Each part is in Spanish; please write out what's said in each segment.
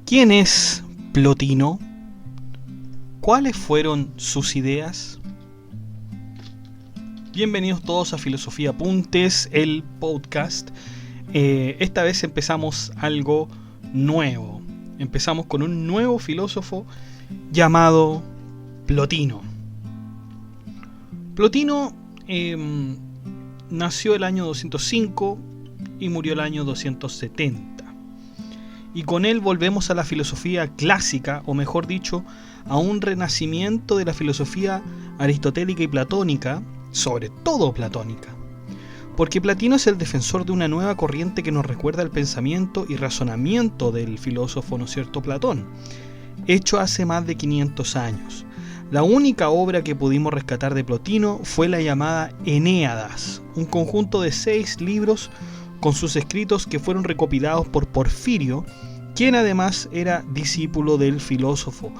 ¿Quién es Plotino? ¿Cuáles fueron sus ideas? Bienvenidos todos a Filosofía Apuntes, el podcast. Esta vez empezamos algo nuevo. Empezamos con un nuevo filósofo llamado Plotino. Plotino nació el año 205 y murió el año 270. Y con él volvemos a la filosofía clásica, o mejor dicho, a un renacimiento de la filosofía aristotélica y platónica, sobre todo platónica. Porque Plotino es el defensor de una nueva corriente que nos recuerda el pensamiento y razonamiento del filósofo, ¿no es cierto?, Platón, hecho hace más de 500 años. La única obra que pudimos rescatar de Plotino fue la llamada Enéadas, un conjunto de 6 libros con sus escritos que fueron recopilados por Porfirio, quien además era discípulo del filósofo.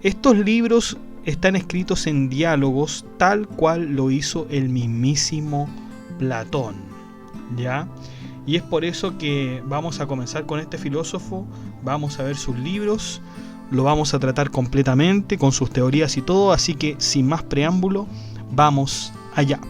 Estos libros están escritos en diálogos tal cual lo hizo el mismísimo Platón, ¿ya? Y es por eso que vamos a comenzar con este filósofo, vamos a ver sus libros, lo vamos a tratar completamente con sus teorías y todo, así que sin más preámbulo, vamos allá.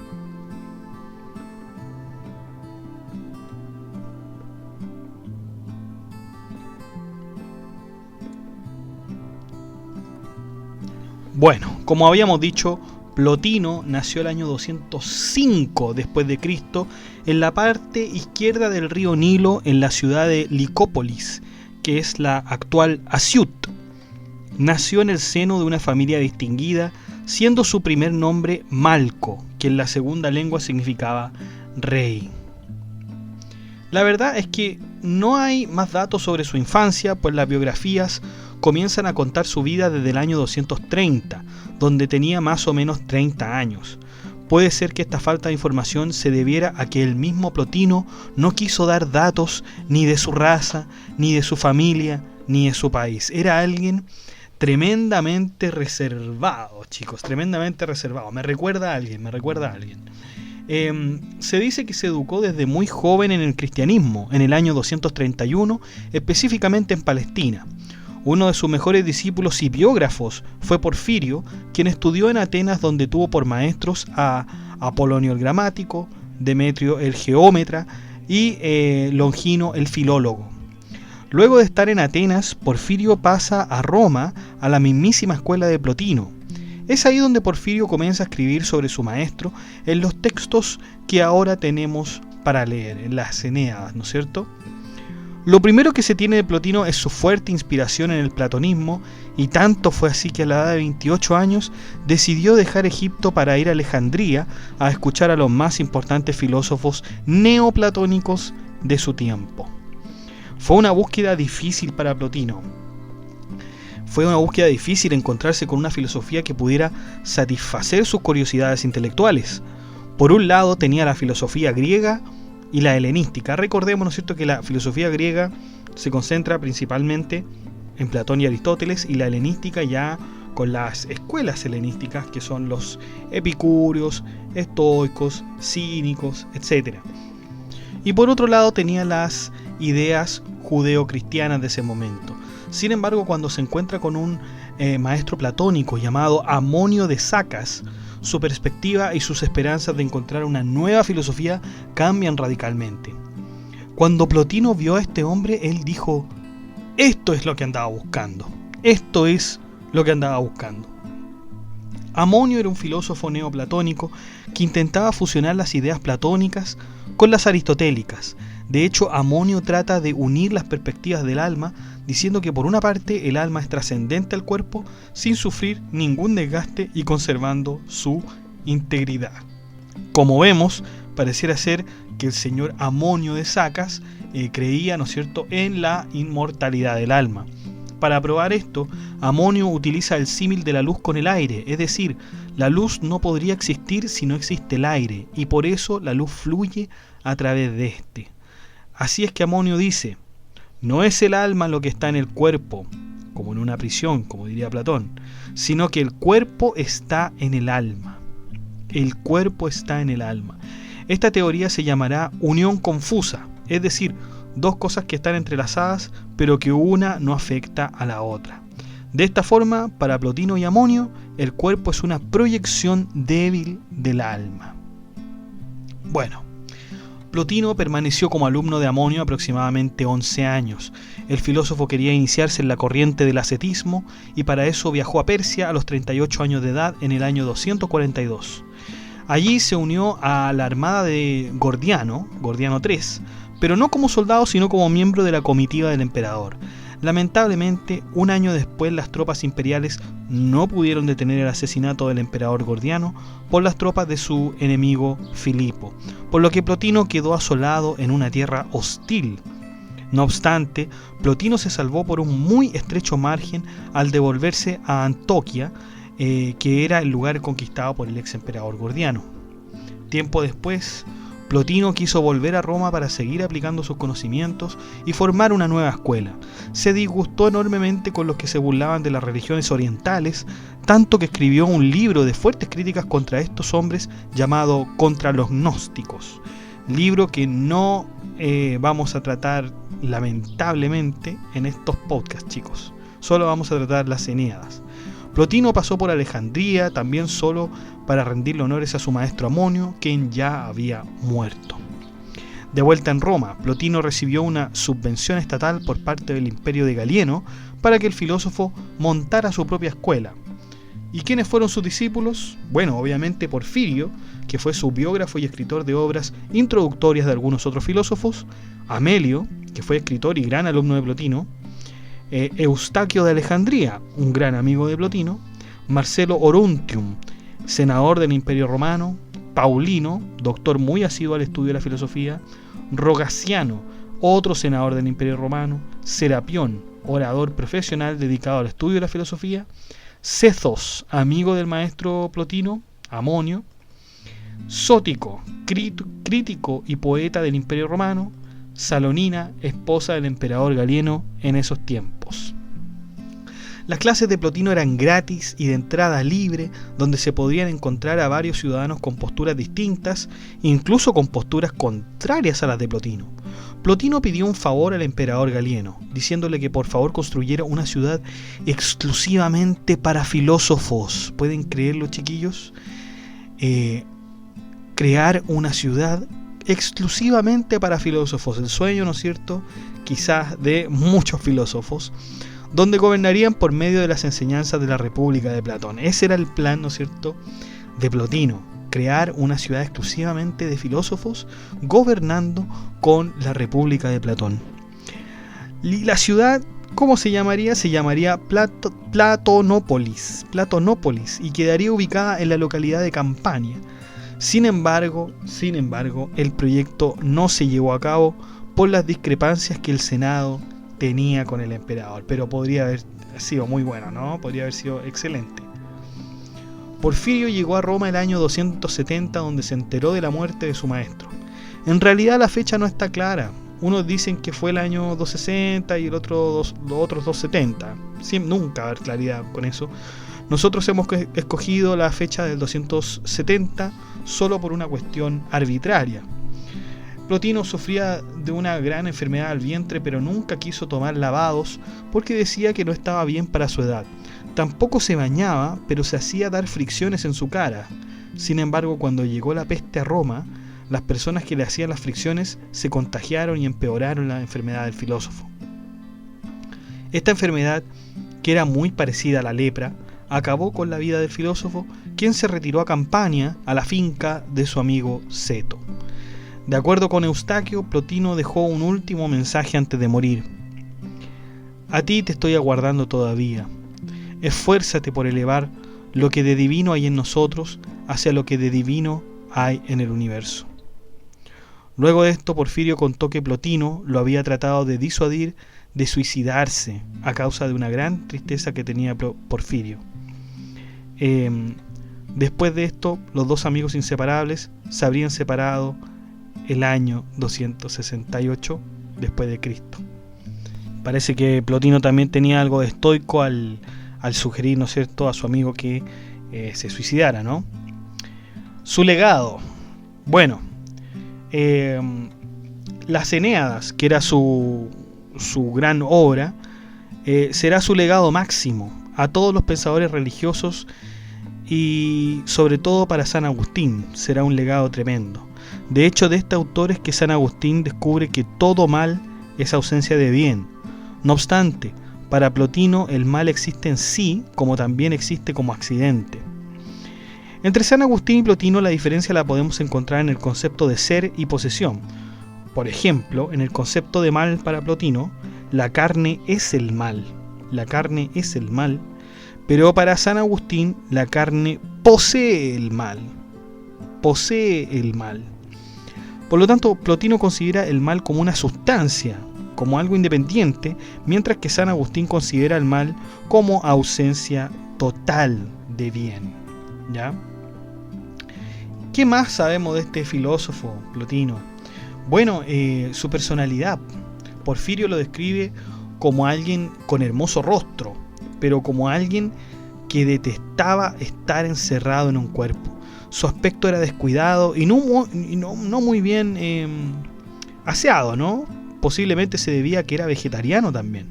Bueno, como habíamos dicho, Plotino nació el año 205 después de Cristo en la parte izquierda del río Nilo, en la ciudad de Licópolis, que es la actual Asiut. Nació en el seno de una familia distinguida, siendo su primer nombre Malco, que en la segunda lengua significaba rey. La verdad es que no hay más datos sobre su infancia, pues las biografías comienzan a contar su vida desde el año 230, donde tenía más o menos 30 años. Puede ser que esta falta de información se debiera a que el mismo Plotino no quiso dar datos ni de su raza, ni de su familia, ni de su país. Era alguien tremendamente reservado, chicos, tremendamente reservado. Me recuerda a alguien. Se dice que se educó desde muy joven en el cristianismo, en el año 231, específicamente en Palestina. Uno de sus mejores discípulos y biógrafos fue Porfirio, quien estudió en Atenas, donde tuvo por maestros a Apolonio el gramático, Demetrio el geómetra y Longino el filólogo. Luego de estar en Atenas, Porfirio pasa a Roma, a la mismísima escuela de Plotino. Es ahí donde Porfirio comienza a escribir sobre su maestro en los textos que ahora tenemos para leer, en las Enéadas, ¿no es cierto? Lo primero que se tiene de Plotino es su fuerte inspiración en el platonismo, y tanto fue así que a la edad de 28 años decidió dejar Egipto para ir a Alejandría a escuchar a los más importantes filósofos neoplatónicos de su tiempo. Fue una búsqueda difícil para Plotino. Fue una búsqueda difícil encontrarse con una filosofía que pudiera satisfacer sus curiosidades intelectuales. Por un lado tenía la filosofía griega y la helenística. Recordemos, ¿no es cierto?, que la filosofía griega se concentra principalmente en Platón y Aristóteles, y la helenística ya con las escuelas helenísticas, que son los epicúreos, estoicos, cínicos, etc. Y por otro lado tenía las ideas judeo-cristianas de ese momento. Sin embargo, cuando se encuentra con un maestro platónico llamado Amonio de Sacas, su perspectiva y sus esperanzas de encontrar una nueva filosofía cambian radicalmente. Cuando Plotino vio a este hombre, él dijo: esto es lo que andaba buscando. Amonio era un filósofo neoplatónico que intentaba fusionar las ideas platónicas con las aristotélicas. De hecho, Amonio trata de unir las perspectivas del alma, diciendo que por una parte el alma es trascendente al cuerpo sin sufrir ningún desgaste y conservando su integridad. Como vemos, pareciera ser que el señor Amonio de Sacas creía, ¿no es cierto?, en la inmortalidad del alma. Para probar esto, Amonio utiliza el símil de la luz con el aire, es decir, la luz no podría existir si no existe el aire, y por eso la luz fluye a través de este. Así es que Amonio dice: no es el alma lo que está en el cuerpo, como en una prisión, como diría Platón, sino que el cuerpo está en el alma. El cuerpo está en el alma. Esta teoría se llamará unión confusa, es decir, dos cosas que están entrelazadas, pero que una no afecta a la otra. De esta forma, para Plotino y Amonio, el cuerpo es una proyección débil del alma. Bueno, Plotino permaneció como alumno de Amonio aproximadamente 11 años. El filósofo quería iniciarse en la corriente del ascetismo y para eso viajó a Persia a los 38 años de edad en el año 242. Allí se unió a la armada de Gordiano III, pero no como soldado sino como miembro de la comitiva del emperador. Lamentablemente, un año después las tropas imperiales no pudieron detener el asesinato del emperador Gordiano por las tropas de su enemigo Filipo, por lo que Plotino quedó asolado en una tierra hostil. No obstante, Plotino se salvó por un muy estrecho margen al devolverse a Antoquia, que era el lugar conquistado por el ex emperador Gordiano. Tiempo después, Plotino quiso volver a Roma para seguir aplicando sus conocimientos y formar una nueva escuela. Se disgustó enormemente con los que se burlaban de las religiones orientales, tanto que escribió un libro de fuertes críticas contra estos hombres llamado Contra los Gnósticos. Libro que no vamos a tratar lamentablemente en estos podcasts, chicos. Solo vamos a tratar las Eneadas. Plotino pasó por Alejandría, también solo para rendirle honores a su maestro Amonio, quien ya había muerto. De vuelta en Roma, Plotino recibió una subvención estatal por parte del imperio de Galieno para que el filósofo montara su propia escuela. ¿Y quiénes fueron sus discípulos? Bueno, obviamente Porfirio, que fue su biógrafo y escritor de obras introductorias de algunos otros filósofos, Amelio, que fue escritor y gran alumno de Plotino, Eustaquio de Alejandría, un gran amigo de Plotino, Marcelo Orontium, senador del Imperio Romano, Paulino, doctor muy asiduo al estudio de la filosofía, Rogaciano, otro senador del Imperio Romano, Serapión, orador profesional dedicado al estudio de la filosofía, Cethos, amigo del maestro Plotino, Amonio, Sótico, crítico y poeta del Imperio Romano, Salonina, esposa del emperador Galieno en esos tiempos. Las clases de Plotino eran gratis y de entrada libre, donde se podían encontrar a varios ciudadanos con posturas distintas, incluso con posturas contrarias a las de Plotino. Plotino pidió un favor al emperador Galieno, diciéndole que por favor construyera una ciudad exclusivamente para filósofos. ¿Pueden creerlo, chiquillos? Crear una ciudad exclusivamente para filósofos, el sueño, ¿no es cierto?, quizás de muchos filósofos, donde gobernarían por medio de las enseñanzas de la República de Platón. Ese era el plan, ¿no es cierto?, de Plotino, crear una ciudad exclusivamente de filósofos gobernando con la República de Platón. Y la ciudad, ¿cómo se llamaría? Se llamaría Platonópolis, y quedaría ubicada en la localidad de Campania. Sin embargo, el proyecto no se llevó a cabo por las discrepancias que el Senado tenía con el emperador, pero podría haber sido muy bueno, ¿no? Podría haber sido excelente. Porfirio llegó a Roma el año 270, donde se enteró de la muerte de su maestro. En realidad la fecha no está clara. Unos dicen que fue el año 260 y los otros 270. Nunca va a haber claridad con eso. Nosotros hemos escogido la fecha del 270 solo por una cuestión arbitraria. Plotino sufría de una gran enfermedad al vientre, pero nunca quiso tomar lavados porque decía que no estaba bien para su edad. Tampoco se bañaba, pero se hacía dar fricciones en su cara. Sin embargo, cuando llegó la peste a Roma, las personas que le hacían las fricciones se contagiaron y empeoraron la enfermedad del filósofo. Esta enfermedad, que era muy parecida a la lepra, acabó con la vida del filósofo, quien se retiró a Campania, a la finca de su amigo Ceto. De acuerdo con Eustaquio, Plotino dejó un último mensaje antes de morir. A ti te estoy aguardando todavía. Esfuérzate por elevar lo que de divino hay en nosotros hacia lo que de divino hay en el universo. Luego de esto, Porfirio contó que Plotino lo había tratado de disuadir de suicidarse a causa de una gran tristeza que tenía Porfirio. Después de esto, los dos amigos inseparables se habrían separado el año 268 después de Cristo. Parece que Plotino también tenía algo de estoico al sugerir, ¿no es cierto?, a su amigo que se suicidara, ¿no? Su legado. Bueno, las Eneadas, que era su gran obra, será su legado máximo a todos los pensadores religiosos y sobre todo para San Agustín será un legado tremendo. De hecho, de este autor es que San Agustín descubre que todo mal es ausencia de bien. No obstante, para Plotino el mal existe en sí, como también existe como accidente. Entre San Agustín y Plotino la diferencia la podemos encontrar en el concepto de ser y posesión. Por ejemplo, en el concepto de mal para Plotino, la carne es el mal. La carne es el mal. Pero para San Agustín, la carne posee el mal. Posee el mal. Por lo tanto, Plotino considera el mal como una sustancia, como algo independiente, mientras que San Agustín considera el mal como ausencia total de bien. ¿Ya? ¿Qué más sabemos de este filósofo, Plotino? Bueno, su personalidad. Porfirio lo describe como alguien con hermoso rostro, pero como alguien que detestaba estar encerrado en un cuerpo. Su aspecto era descuidado y no muy bien aseado, ¿no? Posiblemente se debía a que era vegetariano también.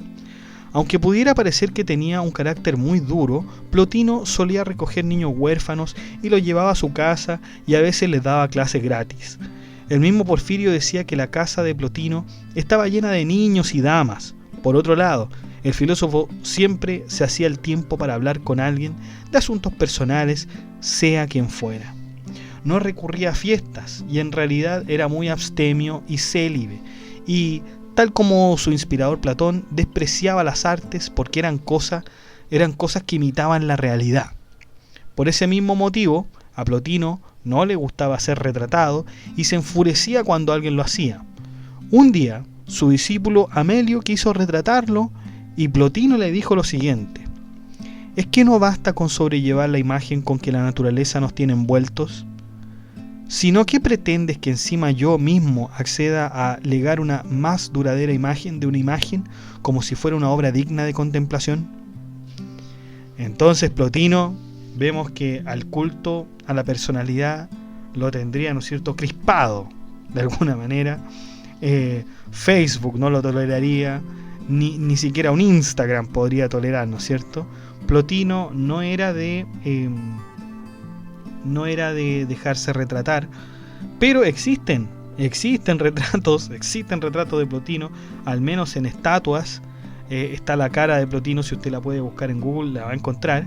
Aunque pudiera parecer que tenía un carácter muy duro, Plotino solía recoger niños huérfanos y los llevaba a su casa y a veces les daba clases gratis. El mismo Porfirio decía que la casa de Plotino estaba llena de niños y damas. Por otro lado, el filósofo siempre se hacía el tiempo para hablar con alguien de asuntos personales, sea quien fuera. No recurría a fiestas y en realidad era muy abstemio y célibe, y tal como su inspirador Platón, despreciaba las artes porque eran cosas que imitaban la realidad. Por ese mismo motivo, a Plotino no le gustaba ser retratado y se enfurecía cuando alguien lo hacía. Un día, su discípulo Amelio quiso retratarlo y Plotino le dijo lo siguiente: ¿es que no basta con sobrellevar la imagen con que la naturaleza nos tiene envueltos? ¿Sino que pretendes que encima yo mismo acceda a legar una más duradera imagen de una imagen como si fuera una obra digna de contemplación? Entonces Plotino, vemos que al culto a la personalidad lo tendría, ¿no es cierto?, crispado de alguna manera. Facebook no lo toleraría, ni siquiera un Instagram podría tolerar, ¿no es cierto? Plotino no era de dejarse retratar, pero existen retratos de Plotino, al menos en estatuas. Está la cara de Plotino, si usted la puede buscar en Google la va a encontrar.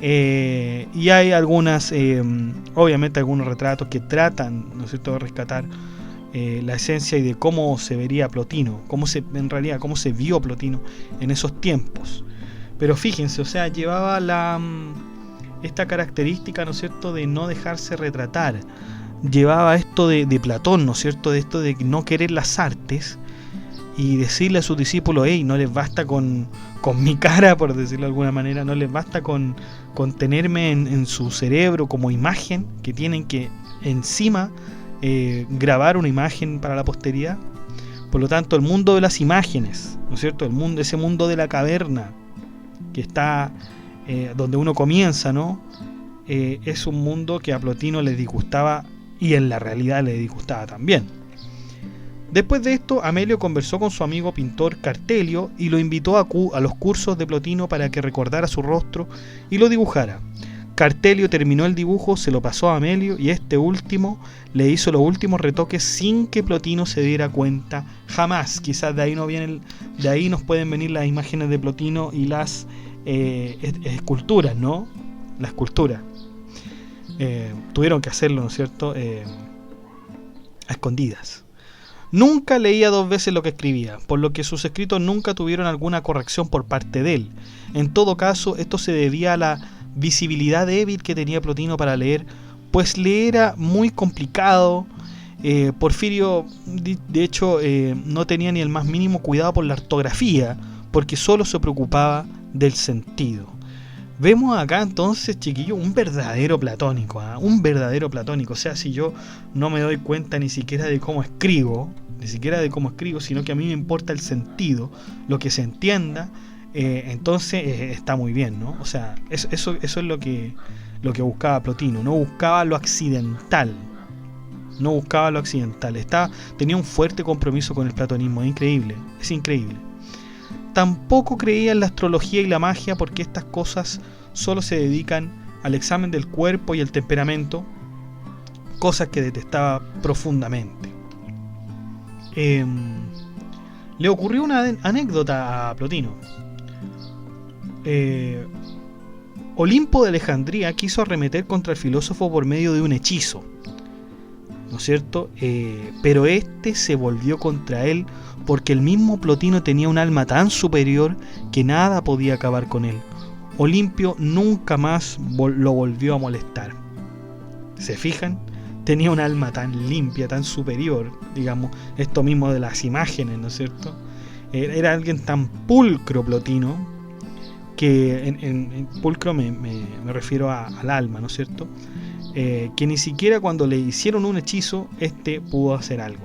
Y hay algunas, obviamente algunos retratos que tratan, ¿no es cierto?, de rescatar la esencia y de cómo se vería Plotino, cómo se vio Plotino en esos tiempos. Pero fíjense, o sea, llevaba esta característica, ¿no es cierto?, de no dejarse retratar. Llevaba esto de Platón, ¿no es cierto?, de esto de no querer las artes y decirle a sus discípulos: hey, no les basta con mi cara, por decirlo de alguna manera, no les basta con tenerme en su cerebro como imagen, que tienen que encima grabar una imagen para la posteridad. Por lo tanto, el mundo de las imágenes, ¿no es cierto?, ese mundo de la caverna que está donde uno comienza, ¿no? Es un mundo que a Plotino le disgustaba y en la realidad le disgustaba también. Después de esto, Amelio conversó con su amigo pintor Cartelio y lo invitó a los cursos de Plotino para que recordara su rostro y lo dibujara. Cartelio terminó el dibujo, se lo pasó a Amelio y este último le hizo los últimos retoques sin que Plotino se diera cuenta jamás. Quizás de ahí nos pueden venir las imágenes de Plotino y las esculturas, ¿no? La escultura. Tuvieron que hacerlo, ¿no es cierto?, a escondidas. Nunca leía 2 veces lo que escribía, por lo que sus escritos nunca tuvieron alguna corrección por parte de él. En todo caso, esto se debía a la visibilidad débil que tenía Plotino para leer, pues le era muy complicado. Porfirio, de hecho, no tenía ni el más mínimo cuidado por la ortografía, porque solo se preocupaba del sentido. Vemos acá entonces, chiquillos, un verdadero platónico, ¿eh? Un verdadero platónico. O sea, si yo no me doy cuenta ni siquiera de cómo escribo, sino que a mí me importa el sentido, lo que se entienda, entonces está muy bien, ¿no? O sea, eso es lo que buscaba Plotino, no buscaba lo accidental. no buscaba lo accidental, tenía un fuerte compromiso con el platonismo, es increíble. Tampoco creía en la astrología y la magia, porque estas cosas solo se dedican al examen del cuerpo y el temperamento, cosas que detestaba profundamente. Le ocurrió una anécdota a Plotino. Olimpo de Alejandría quiso arremeter contra el filósofo por medio de un hechizo, ¿no es cierto? Pero este se volvió contra él, porque el mismo Plotino tenía un alma tan superior que nada podía acabar con él. Olimpio nunca más lo volvió a molestar. ¿Se fijan? Tenía un alma tan limpia, tan superior, digamos, esto mismo de las imágenes, ¿no es cierto? Era alguien tan pulcro Plotino, que en pulcro me refiero al alma, ¿no es cierto? Que ni siquiera cuando le hicieron un hechizo, pudo hacer algo.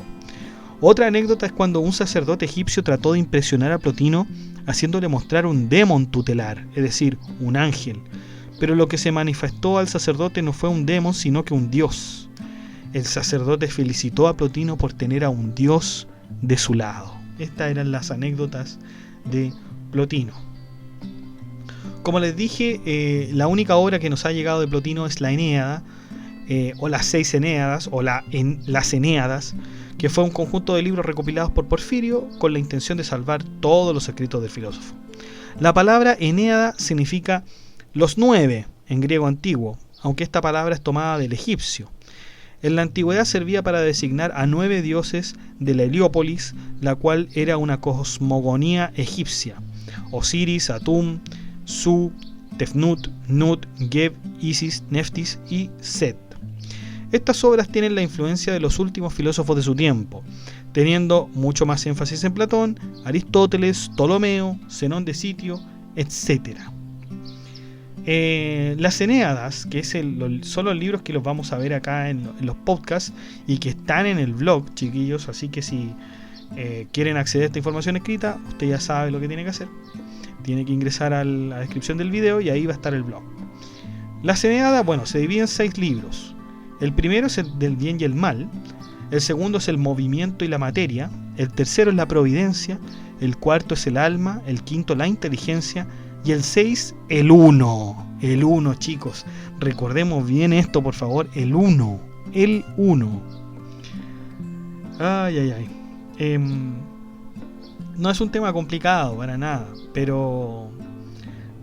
Otra anécdota es cuando un sacerdote egipcio trató de impresionar a Plotino haciéndole mostrar un demon tutelar, es decir, un ángel. Pero lo que se manifestó al sacerdote no fue un demon, sino que un dios. El sacerdote felicitó a Plotino por tener a un dios de su lado. Estas eran las anécdotas de Plotino. Como les dije, la única obra que nos ha llegado de Plotino es la Enéada, o las 6 Enéadas, o las Enéadas, que fue un conjunto de libros recopilados por Porfirio con la intención de salvar todos los escritos del filósofo. La palabra Enéada significa los 9 en griego antiguo, aunque esta palabra es tomada del egipcio. En la antigüedad servía para designar a 9 dioses de la Heliópolis, la cual era una cosmogonía egipcia: Osiris, Atum, Su, Tefnut, Nut, Geb, Isis, Neftis y Set. Estas obras tienen la influencia de los últimos filósofos de su tiempo, teniendo mucho más énfasis en Platón, Aristóteles, Ptolomeo, Zenón de Sitio, etc. Las Enéadas, que son los libros que los vamos a ver acá en los podcasts y que están en el blog, chiquillos, así que si quieren acceder a esta información escrita, usted ya sabe lo que tiene que hacer. Tiene que ingresar a la descripción del video y ahí va a estar el blog. Las Enéadas, se dividen en 6 libros. El primero es el del bien y el mal, el segundo es el movimiento y la materia, el tercero es la providencia, el cuarto es el alma, el quinto la inteligencia y el 6 el uno. El uno, chicos, recordemos bien esto, por favor, el uno. No es un tema complicado para nada, pero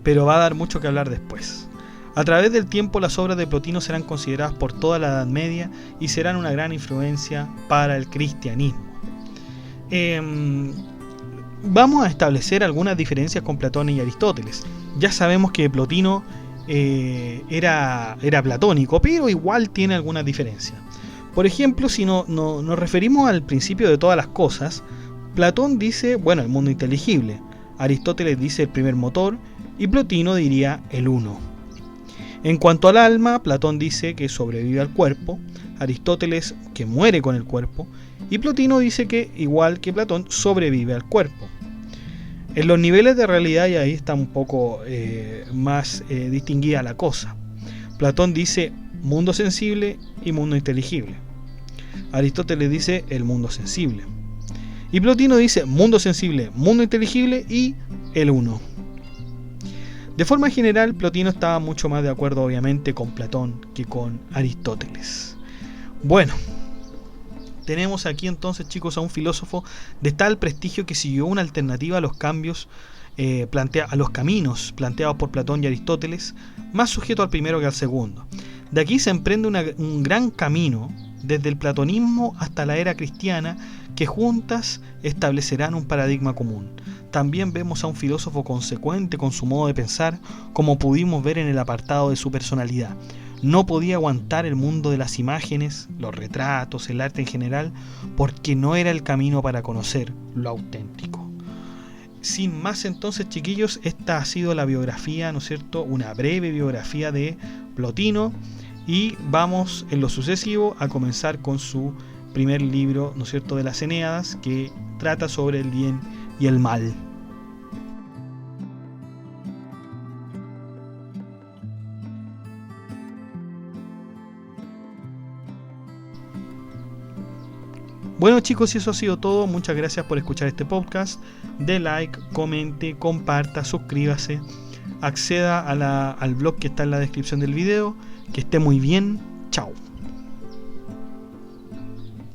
va a dar mucho que hablar después. A través del tiempo, las obras de Plotino serán consideradas por toda la Edad Media y serán una gran influencia para el cristianismo. Vamos a establecer algunas diferencias con Platón y Aristóteles. Ya sabemos que Plotino era platónico, pero igual tiene algunas diferencias. Por ejemplo, si nos referimos al principio de todas las cosas, Platón dice, el mundo inteligible. Aristóteles dice el primer motor y Plotino diría el uno. En cuanto al alma, Platón dice que sobrevive al cuerpo, Aristóteles que muere con el cuerpo y Plotino dice que, igual que Platón, sobrevive al cuerpo. En los niveles de realidad, y ahí está un poco más distinguida la cosa. Platón dice mundo sensible y mundo inteligible. Aristóteles dice el mundo sensible. Y Plotino dice mundo sensible, mundo inteligible y el uno. De forma general, Plotino estaba mucho más de acuerdo, obviamente, con Platón que con Aristóteles. Tenemos aquí entonces, chicos, a un filósofo de tal prestigio que siguió una alternativa a los cambios, a los caminos planteados por Platón y Aristóteles, más sujeto al primero que al segundo. De aquí se emprende un gran camino, desde el platonismo hasta la era cristiana, que juntas establecerán un paradigma común. También vemos a un filósofo consecuente con su modo de pensar, como pudimos ver en el apartado de su personalidad. No podía aguantar el mundo de las imágenes, los retratos, el arte en general, porque no era el camino para conocer lo auténtico. Sin más entonces, chiquillos, esta ha sido la biografía, ¿no es cierto?, una breve biografía de Plotino, y vamos en lo sucesivo a comenzar con su primer libro, ¿no es cierto?, de las Enéadas, que trata sobre el bien y el mal. Bueno chicos, y eso ha sido todo. Muchas gracias por escuchar este podcast. De like, comente, comparta, suscríbase, acceda al blog que está en la descripción del video. Que esté muy bien. Chao.